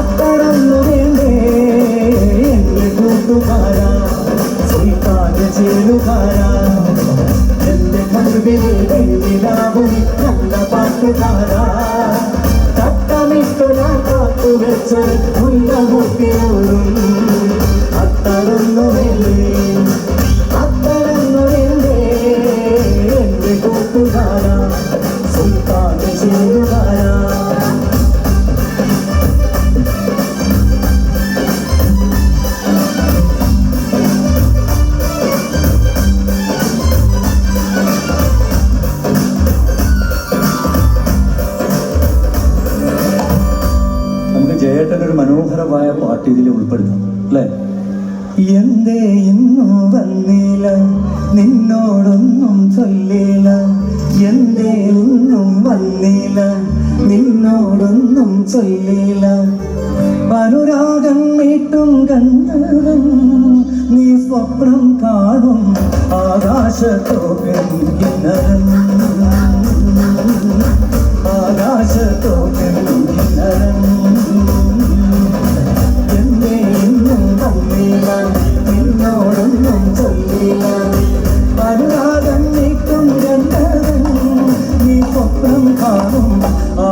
അത്തറന്നു വേണ്ടേ എന്റെ കൂട്ടുകാരാ സുൽത്താന്റെ ചേരുകാരാ എന്റെ കൽവിലെ വെള്ളിലാവും നല്ല പാട്ടുകാരാ തട്ടമിട്ടു ഞാൻ കാത്തുവെച്ച് മുല്ലമുട്ടിയോടും അത്തറന്നു വേണ്ടേ അത്തറന്നു വേണ്ടേ എന്റെ കൂട്ടുകാരാ സുൽത്താന്റെ ചേരുകാരാ ജയേട്ടനൊരു മനോഹരമായ പാട്ട് ഇതിൽ ഉൾപ്പെടുത്താം അല്ലേ? എന്തേ ഇന്നും വന്നില്ല നിന്നോടൊന്നും ചൊല്ലില്ല എന്തേ ഇന്നും വന്നില്ല നിന്നോടൊന്നും ചൊല്ലില്ല അനുരാഗം മീട്ടും കണ്ണും നീ സ്വപ്നം കാണും ആകാശത്തോടെ